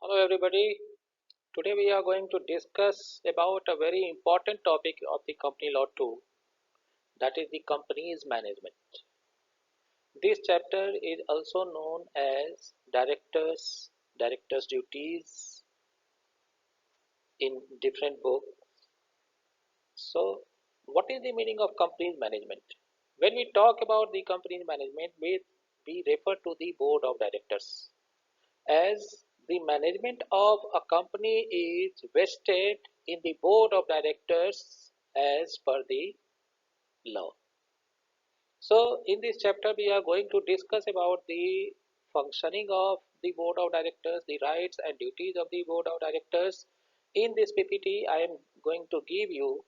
Hello everybody. Today we are going to discuss about a very important topic of the company law 2, that is the company's management. This chapter is also known as directors duties in different books. So what is the meaning of company's management? When we talk about the company's management, we refer to the board of directors, as the management of a company is vested in the board of directors as per the law. So in this chapter we are going to discuss about the functioning of the board of directors, the rights and duties of the board of directors. In this PPT I am going to give you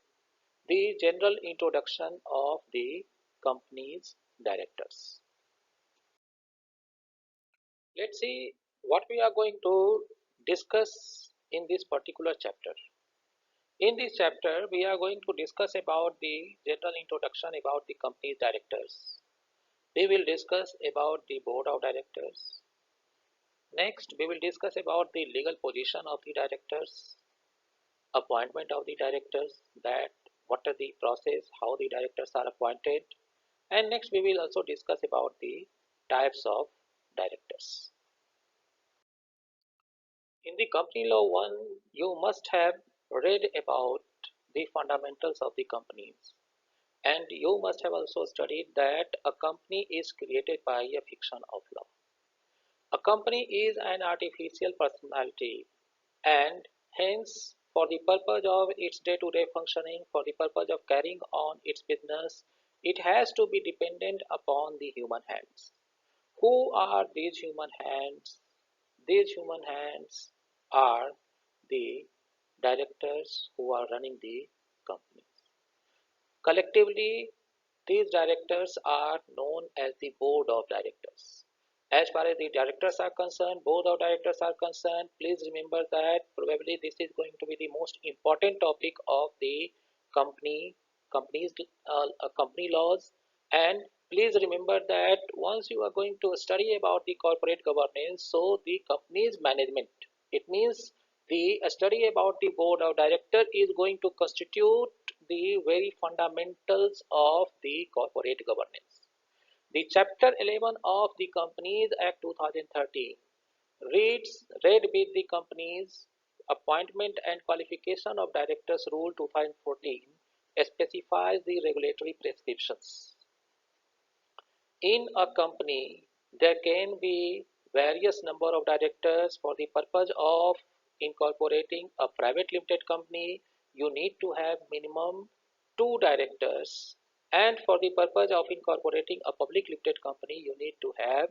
the general introduction of the company's directors. Let's see what we are going to discuss in this particular chapter. In this chapter, we are going to discuss about the general introduction about the company's directors. We will discuss about the board of directors. Next, we will discuss about the legal position of the directors, appointment of the directors, that what are the process, how the directors are appointed, and next we will also discuss about the types of directors. In the company law 1, you must have read about the fundamentals of the companies, and you must have also studied that a company is created by a fiction of law. A company is an artificial personality, and hence for the purpose of its day-to-day functioning, for the purpose of carrying on its business, it has to be dependent upon the human hands. Who are these human hands? These human hands are the directors who are running the company. Collectively, these directors are known as the board of directors. As far as the directors are concerned, board of directors are concerned, please remember that probably this is going to be the most important topic of the company's company laws. And please remember that once you are going to study about the corporate governance, so the company's management, it means the study about the board of director is going to constitute the very fundamentals of the corporate governance. The Chapter 11 of the Companies Act 2013 read with the Companies Appointment and Qualification of Directors Rule 2014 specifies the regulatory prescriptions. In a company, there can be various number of directors. For the purpose of incorporating a private limited company, you need to have minimum 2 directors, and for the purpose of incorporating a public limited company, you need to have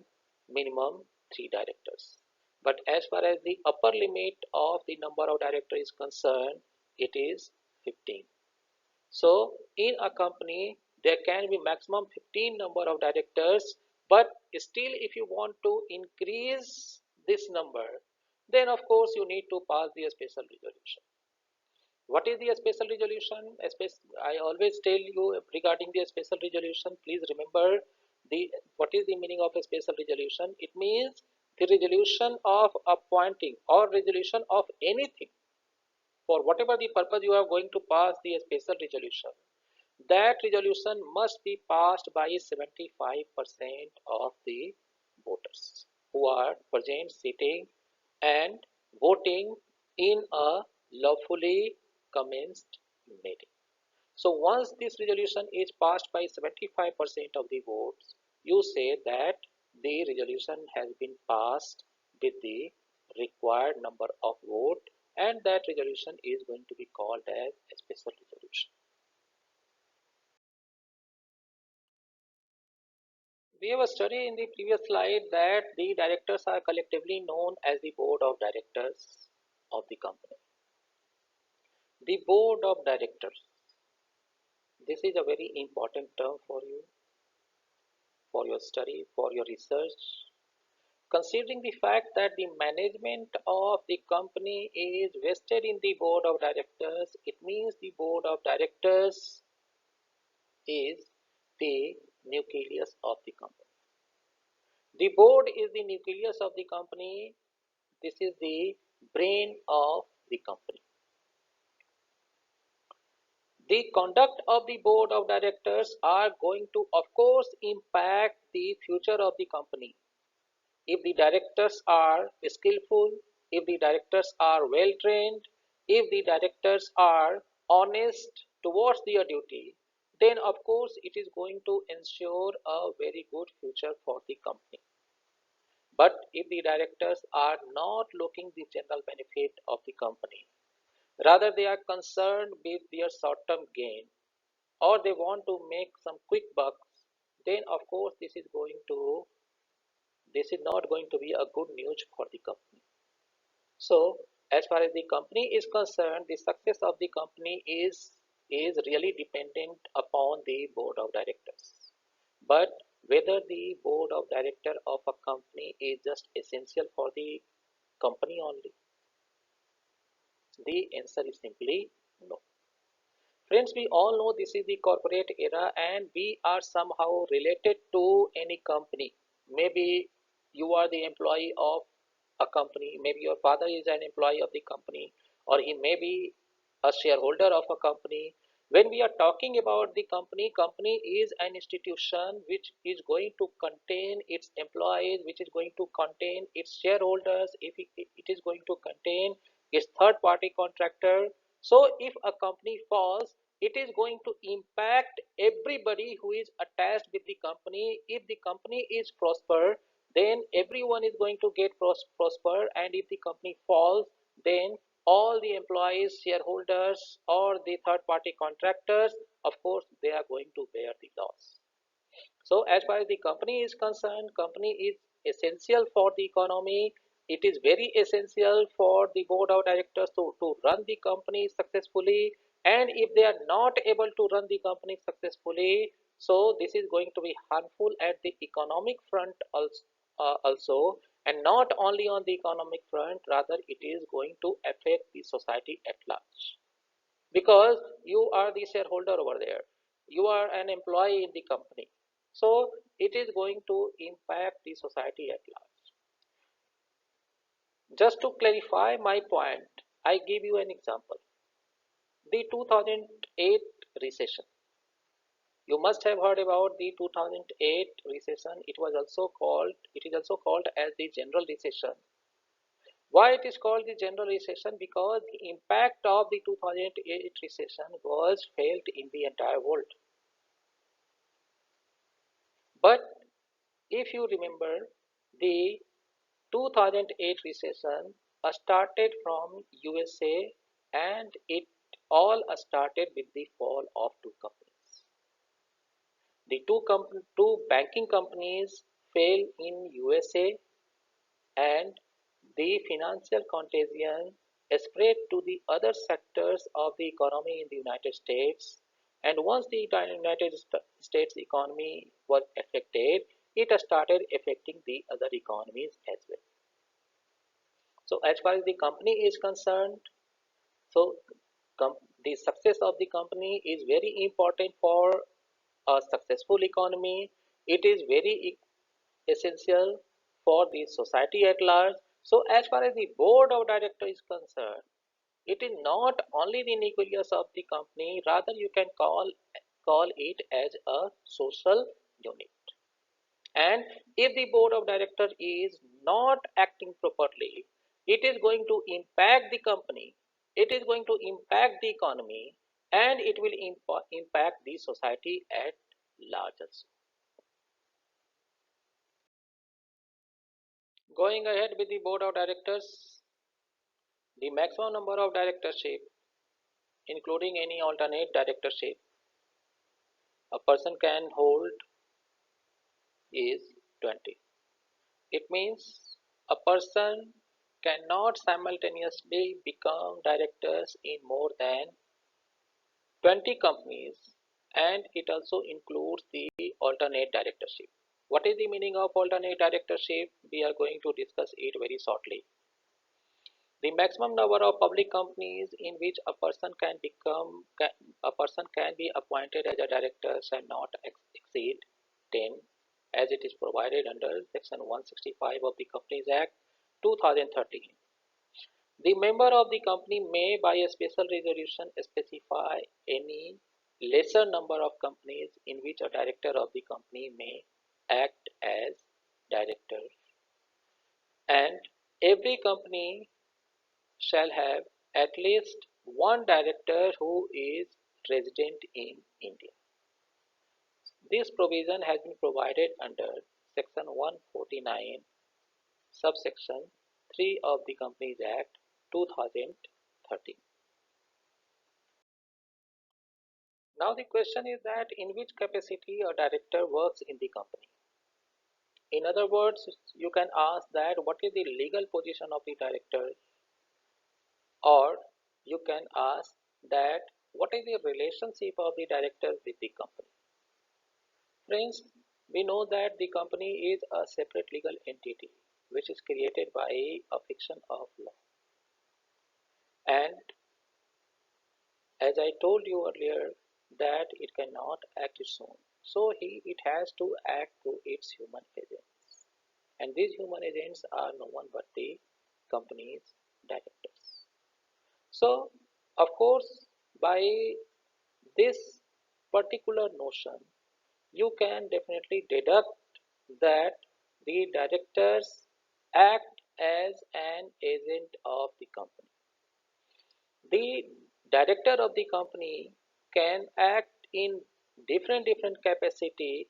minimum 3 directors. But as far as the upper limit of the number of directors is concerned, it is 15. So in a company, there can be maximum 15 number of directors, but still if you want to increase this number, then of course you need to pass the special resolution. What is the special resolution? I always tell you regarding the special resolution, please remember what is the meaning of a special resolution. It means the resolution of appointing or resolution of anything for whatever the purpose you are going to pass the special resolution. That resolution must be passed by 75% of the voters who are present, sitting, and voting in a lawfully commenced meeting. So once this resolution is passed by 75% of the votes, you say that the resolution has been passed with the required number of votes, and that resolution is going to be called as a special resolution. We have studied in the previous slide that the directors are collectively known as the board of directors of the company. The board of directors, this is a very important term for you, for your study, for your research. Considering the fact that the management of the company is vested in the board of directors, it means the board of directors is the nucleus of the company. The board is the nucleus of the company. This is the brain of the company. The conduct of the board of directors are going to, of course, impact the future of the company. If the directors are skillful, if the directors are well trained, if the directors are honest towards their duty, then of course it is going to ensure a very good future for the company. But if the directors are not looking the general benefit of the company, rather they are concerned with their short-term gain, or they want to make some quick bucks, then of course this is not going to be a good news for the company. So as far as the company is concerned, the success of the company is really dependent upon the board of directors. But whether the board of director of a company is just essential for the company only, the answer is simply no. Friends, we all know this is the corporate era and we are somehow related to any company. Maybe you are the employee of a company, maybe your father is an employee of the company, or he may be a shareholder of a company. When we are talking about the company, company is an institution which is going to contain its employees, which is going to contain its shareholders, if it is going to contain its third party contractor. So if a company falls, it is going to impact everybody who is attached with the company. If the company is prosper, then everyone is going to get prosper, and if the company falls, then all the employees, shareholders, or the third party contractors, of course they are going to bear the loss. So as far as the company is concerned, company is essential for the economy. It is very essential for the board of directors to run the company successfully. And if they are not able to run the company successfully, so this is going to be harmful at the economic front also, and not only on the economic front, rather it is going to affect the society at large. Because you are the shareholder over there, you are an employee in the company, so it is going to impact the society at large. Just to clarify my point, I give you an example. The 2008 recession, you must have heard about the 2008 recession. It is also called as the general recession. Why it is called the general recession? Because the impact of the 2008 recession was felt in the entire world. But if you remember, the 2008 recession started from USA, and it all started with the fall of two companies. The two banking companies fell in USA, and the financial contagion spread to the other sectors of the economy in the United States. And once the United States economy was affected, it started affecting the other economies as well. So as far as the company is concerned, so the success of the company is very important for a successful economy. It is very essential for the society at large. So as far as the board of directors is concerned, it is not only the nucleus of the company, rather you can call it as a social unit. And if the board of directors is not acting properly, it is going to impact the company, it is going to impact the economy, and it will impact the society at large also. Going ahead with the board of directors, the maximum number of directorship, including any alternate directorship, a person can hold is 20. It means a person cannot simultaneously become directors in more than 20 companies, and it also includes the alternate directorship. What is the meaning of alternate directorship? We are going to discuss it very shortly. The maximum number of public companies in which a person can be appointed as a director shall not exceed 10, as it is provided under section 165 of the Companies Act 2013. The member of the company may, by a special resolution, specify any lesser number of companies in which a director of the company may act as director, and every company shall have at least one director who is resident in India. This provision has been provided under Section 149, subsection 3 of the Companies Act 2013. Now the question is that in which capacity a director works in the company. In other words, you can ask that what is the legal position of the director, or you can ask that what is the relationship of the director with the company. Friends, we know that the company is a separate legal entity which is created by a fiction of law. And as I told you earlier, that it cannot act its own. So it has to act through its human agents. And these human agents are no one but the company's directors. So, of course, by this particular notion, you can definitely deduct that the directors act as an agent of the company. The director of the company can act in different capacity.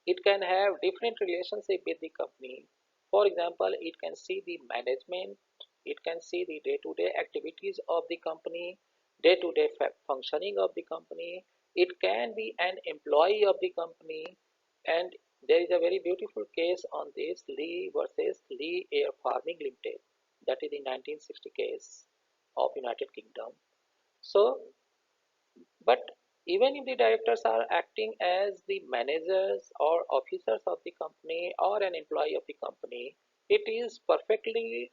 It can have different relationship with the company. For example, it can see the management, it can see the day-to-day activities of the company, day-to-day functioning of the company. It can be an employee of the company, and there is a very beautiful case on this, Lee versus Lee Air Farming Limited, that is the 1960 case of United Kingdom. So, but even if the directors are acting as the managers or officers of the company or an employee of the company, it is perfectly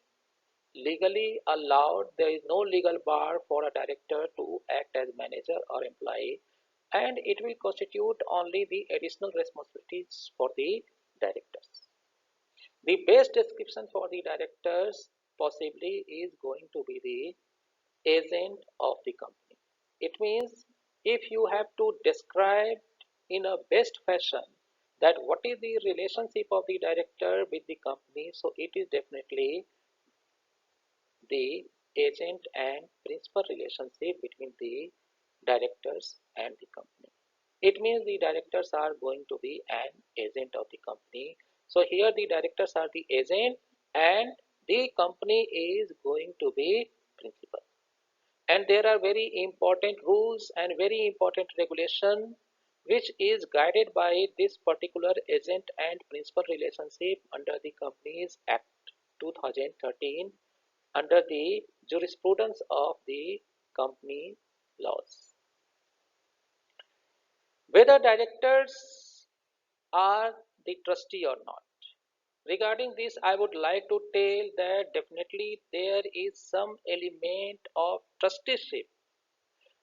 legally allowed. There is no legal bar for a director to act as manager or employee, and it will constitute only the additional responsibilities for the directors. The best description for the directors possibly is going to be the agent of the company. It means if you have to describe in a best fashion that what is the relationship of the director with the company, so it is definitely the agent and principal relationship between the directors and the company. It means the directors are going to be an agent of the company. So here the directors are the agent and the company is going to be principal. And there are very important rules and very important regulation which is guided by this particular agent and principal relationship under the Companies Act 2013, under the jurisprudence of the company laws. Whether directors are the trustee or not. Regarding this, I would like to tell that definitely there is some element of trusteeship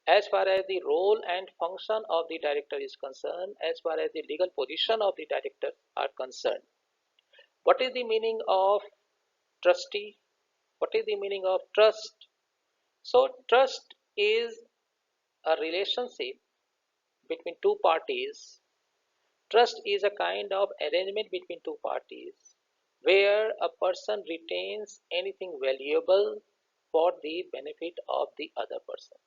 as far as the role and function of the director is concerned, as far as the legal position of the director are concerned. What is the meaning of trustee? What is the meaning of trust? So trust is a relationship between two parties. Trust is a kind of arrangement between two parties where a person retains anything valuable for the benefit of the other person.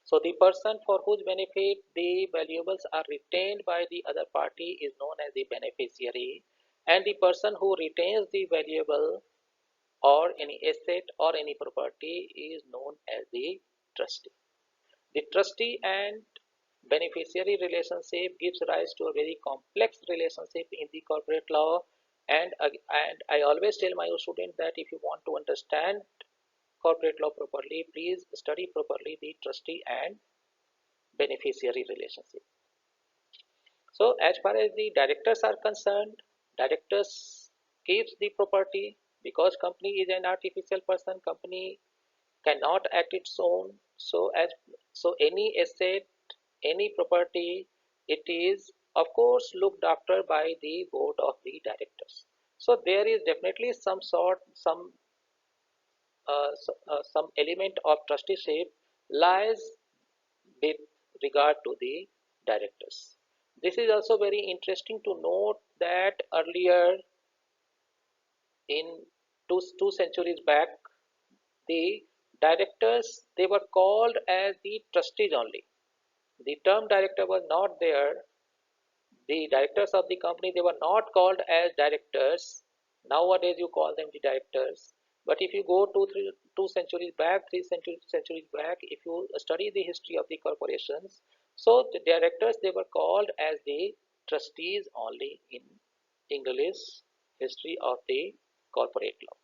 So the person for whose benefit the valuables are retained by the other party is known as the beneficiary, and the person who retains the valuable or any asset or any property is known as the trustee. The trustee and beneficiary relationship gives rise to a very complex relationship in the corporate law, and I always tell my students that if you want to understand corporate law properly, please study properly the trustee and beneficiary relationship. So as far as the directors are concerned, directors keeps the property because company is an artificial person, company cannot act its own. So any asset, any property, it is of course looked after by the board of the directors. So there is definitely some some element of trusteeship lies with regard to the directors. This is also very interesting to note that earlier in two centuries back, the directors they were called as the trustees only. The term director was not there. The directors of the company they were not called as directors. Nowadays you call them the directors. But if you go two centuries back, centuries back, if you study the history of the corporations, so the directors they were called as the trustees only in English history of the corporate law.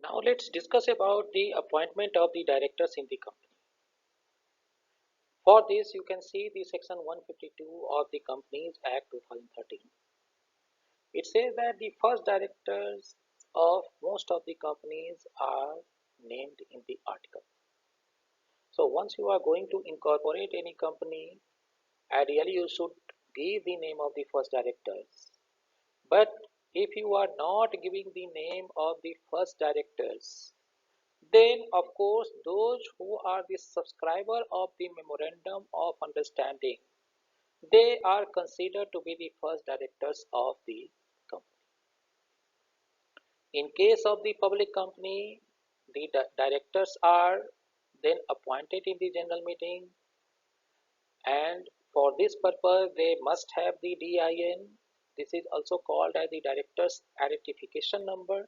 Now let's discuss about the appointment of the directors in the company. For this, you can see the section 152 of the Companies Act 2013. It says that the first directors of most of the companies are named in the article. So once you are going to incorporate any company, ideally you should give the name of the first directors. But if you are not giving the name of the first directors, then of course those who are the subscriber of the memorandum of understanding, they are considered to be the first directors of the company. In case of the public company, the directors are then appointed in the general meeting, and for this purpose they must have the DIN. This is also called as the directors identification number.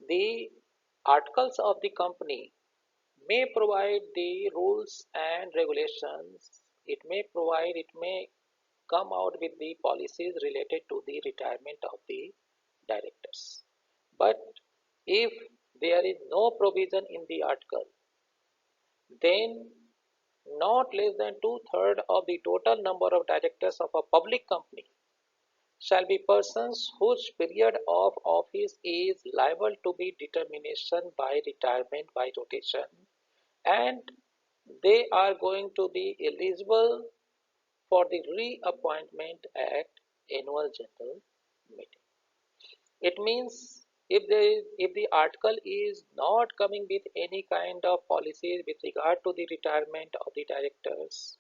The articles of the company may provide the rules and regulations. It may come out with the policies related to the retirement of the directors. But if there is no provision in the article, then not less than two-thirds of the total number of directors of a public company shall be persons whose period of office is liable to be determination by retirement by rotation, and they are going to be eligible for the reappointment at annual general meeting. It means if the article is not coming with any kind of policies with regard to the retirement of the directors,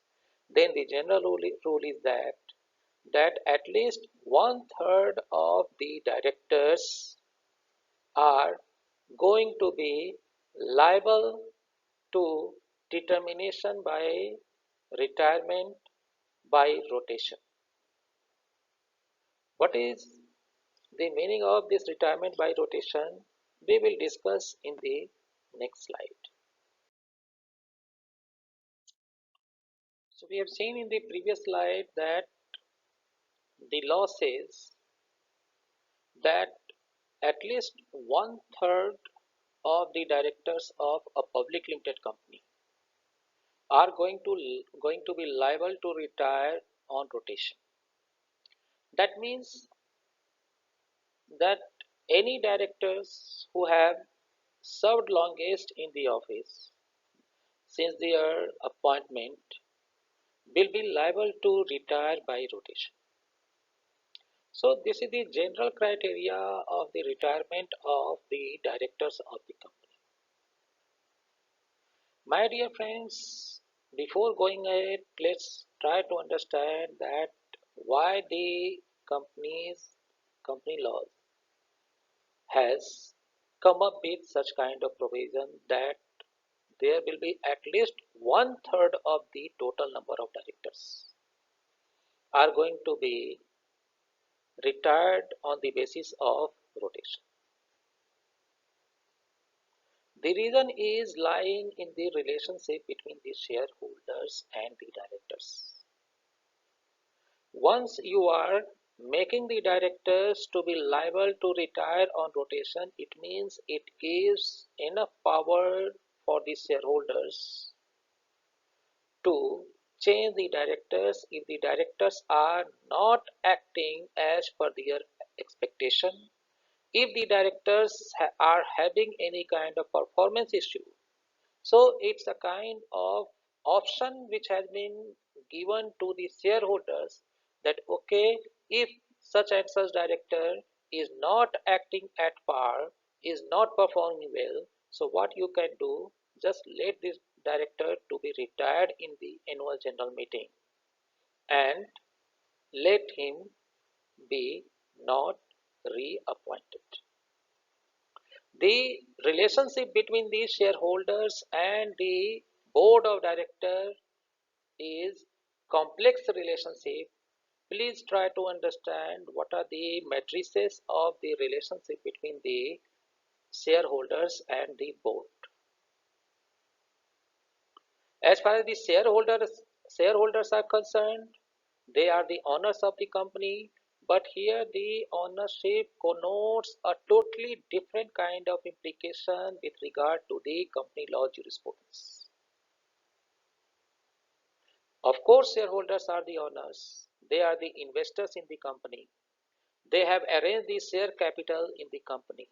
then the general rule is that at least one-third of the directors are going to be liable to determination by retirement by rotation. What is the meaning of this retirement by rotation? We will discuss in the next slide. So we have seen in the previous slide that the law says that at least one-third of the directors of a public limited company are going to be liable to retire on rotation. That means that any directors who have served longest in the office since their appointment will be liable to retire by rotation. So this is the general criteria of the retirement of the directors of the company. My dear friends, before going ahead, let's try to understand that why the company laws has come up with such kind of provision that there will be at least one-third of the total number of directors are going to be retired on the basis of rotation. The reason is lying in the relationship between the shareholders and the directors. Once you are making the directors to be liable to retire on rotation, it means it gives enough power for the shareholders to change the directors if the directors are not acting as per their expectation. If the directors are having any kind of performance issue, so it's a kind of option which has been given to the shareholders that okay, if such and such director is not acting at par, is not performing well, so what you can do, just let this director to be retired in the annual general meeting and let him be not reappointed. The relationship between the shareholders and the board of directors is complex relationship. Please try to understand what are the matrices of the relationship between the shareholders and the board. As far as the shareholders are concerned, they are the owners of the company, but here the ownership connotes a totally different kind of implication with regard to the company law jurisprudence. Of course, shareholders are the owners. They are the investors in the company. They have arranged the share capital in the company.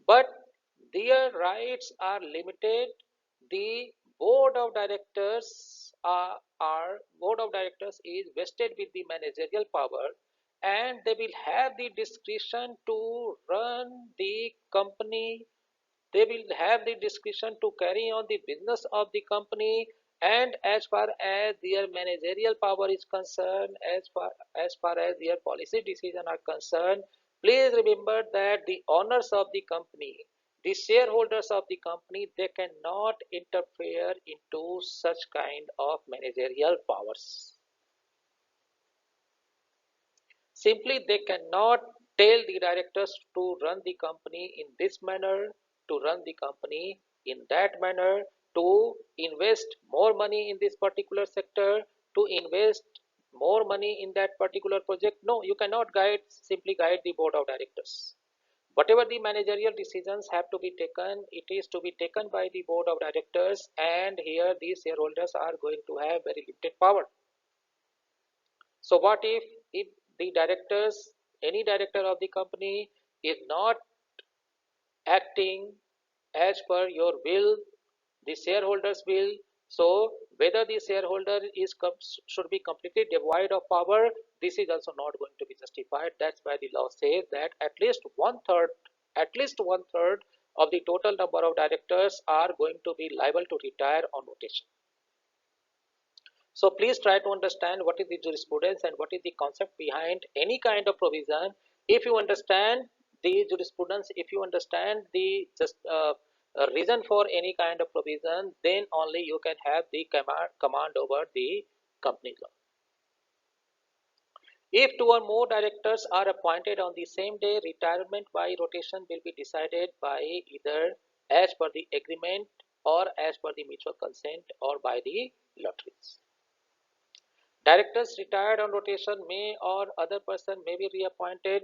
But their rights are limited. The board of directors is vested with the managerial power, and they will have the discretion to run the company. They will have the discretion to carry on the business of the company, and as far as their managerial power is concerned, as far as their policy decisions are concerned, please remember that the owners of the company, the shareholders of the company, they cannot interfere into such kind of managerial powers. Simply, they cannot tell the directors to run the company in this manner, to run the company in that manner, to invest more money in this particular sector, to invest more money in that particular project. No, you cannot simply guide the board of directors. Whatever the managerial decisions have to be taken, it is to be taken by the board of directors, and here the shareholders are going to have very limited power. So what if the directors, any director of the company is not acting as per your will, the shareholders will, so whether the shareholder should be completely devoid of power, this is also not going to be justified. That's why the law says that at least one third of the total number of directors are going to be liable to retire on rotation. So please try to understand what is the jurisprudence and what is the concept behind any kind of provision. If you understand the jurisprudence, if you understand the just reason for any kind of provision, then only you can have the command over the company law. If two or more directors are appointed on the same day, retirement by rotation will be decided by either as per the agreement or as per the mutual consent or by the lotteries. Directors retired on rotation may or other person may be reappointed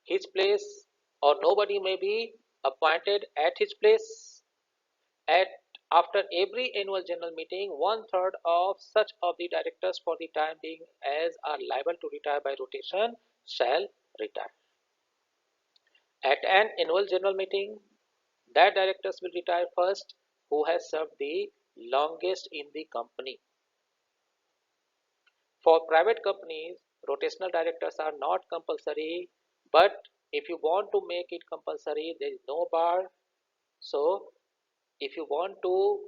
his place, or nobody may be appointed at his place. At After every annual general meeting, one third of such of the directors for the time being as are liable to retire by rotation shall retire. At an annual general meeting, that directors will retire first who has served the longest in the company. For private companies, rotational directors are not compulsory, but if you want to make it compulsory, there is no bar. So, if you want to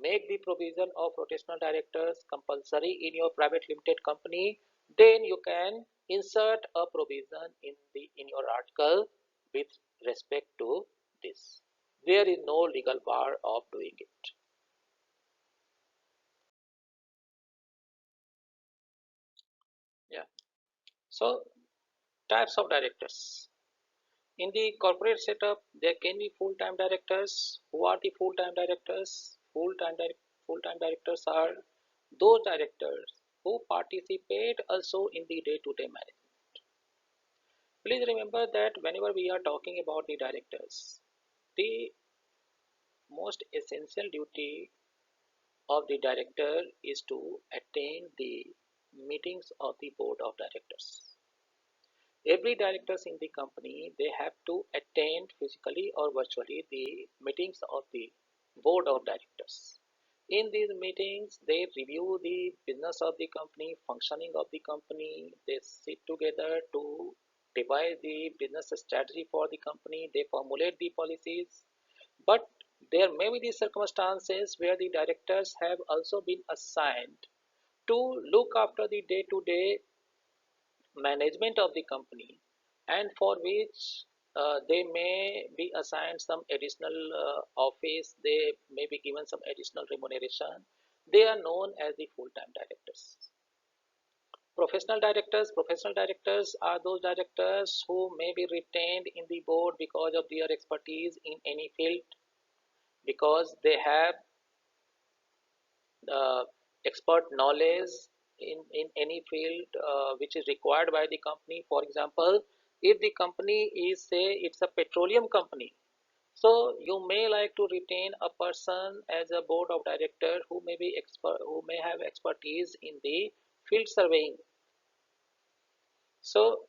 make the provision of rotational directors compulsory in your private limited company, then you can insert a provision in your article with respect to this. There is no legal bar of doing it. Yeah. So, types of directors. In the corporate setup, there can be full-time directors. Who are the full-time directors? Full-time directors are those directors who participate also in the day-to-day management. Please remember that whenever we are talking about the directors, the most essential duty of the director is to attend the meetings of the board of directors. Every directors in the company, they have to attend physically or virtually the meetings of the board of directors. In these meetings, they review the business of the company, functioning of the company. They sit together to devise the business strategy for the company. They formulate the policies. But there may be the circumstances where the directors have also been assigned to look after the day-to-day management of the company, and for which they may be assigned some additional office, they may be given some additional remuneration. They are known as the full-time directors. Professional directors are those directors who may be retained in the board because of their expertise in any field, because they have expert knowledge in any field which is required by the company. For example, if the company is, say, it's a petroleum company, so you may like to retain a person as a board of director who may be expert, who may have expertise in the field surveying. So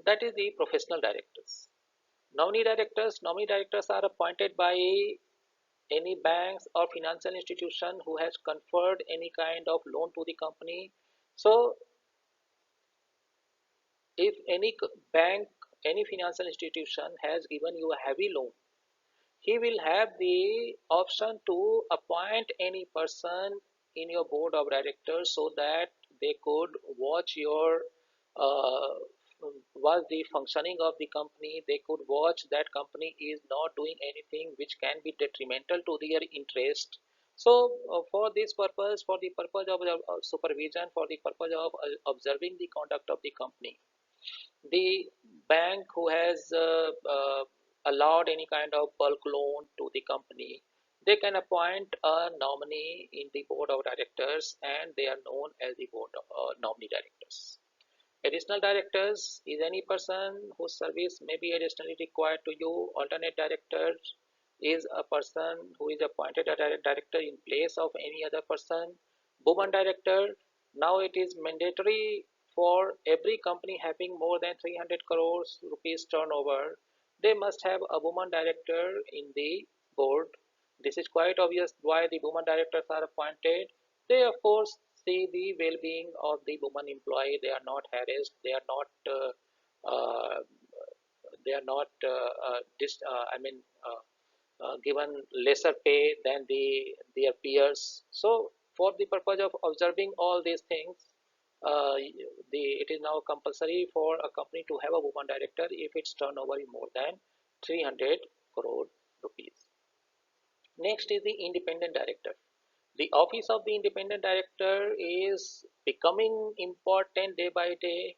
that is the professional directors. Nominee directors are appointed by any banks or financial institution who has conferred any kind of loan to the company. So if any bank, any financial institution has given you a heavy loan, he will have the option to appoint any person in your board of directors so that they could watch your uh, watch the functioning of the company. They could watch that company is not doing anything which can be detrimental to their interest. So for this purpose, for the purpose of supervision, for the purpose of observing the conduct of the company, the bank who has allowed any kind of bulk loan to the company, they can appoint a nominee in the board of directors, and they are known as the board of nominee directors. Additional directors is any person whose service may be additionally required to you. Alternate director is a person who is appointed as a director in place of any other person. Woman director, now it is mandatory for every company having more than 300 crores rupees turnover, they must have a woman director in the board. This is quite obvious why the woman directors are appointed. They of course see the well-being of the woman employee. They are not harassed, they are not uh, I mean given lesser pay than their peers. So for the purpose of observing all these things, uh, it is now compulsory for a company to have a woman director if its turnover is more than 300 crore rupees. Next is the independent director. The office of the independent director is becoming important day by day.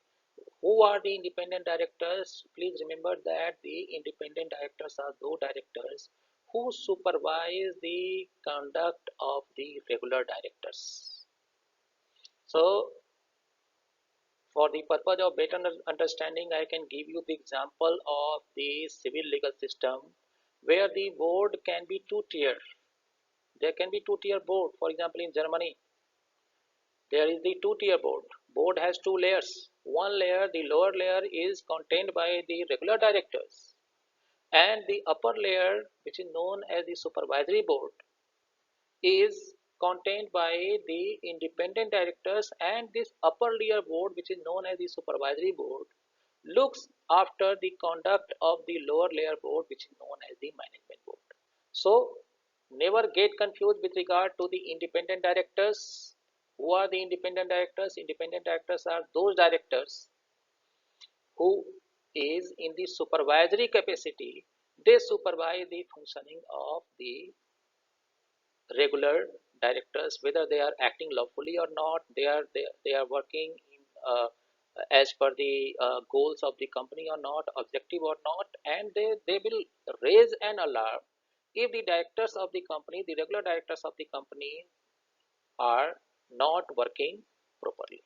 Who are the independent directors? Please remember that the independent directors are those directors who supervise the conduct of the regular directors. So, for the purpose of better understanding, I can give you the example of the civil legal system where the board can be two-tier. There can be two-tier board. For example, in Germany, there is the two-tier board. Board has two layers. One layer, the lower layer, is contained by the regular directors, and the upper layer, which is known as the supervisory board, is contained by the independent directors, and this upper layer board, which is known as the supervisory board, looks after the conduct of the lower layer board, which is known as the management board. So never get confused with regard to the independent directors. Who are the independent directors? Independent directors are those directors who is in the supervisory capacity. They supervise the functioning of the regular directors, whether they are acting lawfully or not. They are working in as per the goals of the company or not, objective or not, and they will raise an alarm if the directors of the company, the regular directors of the company, are not working properly.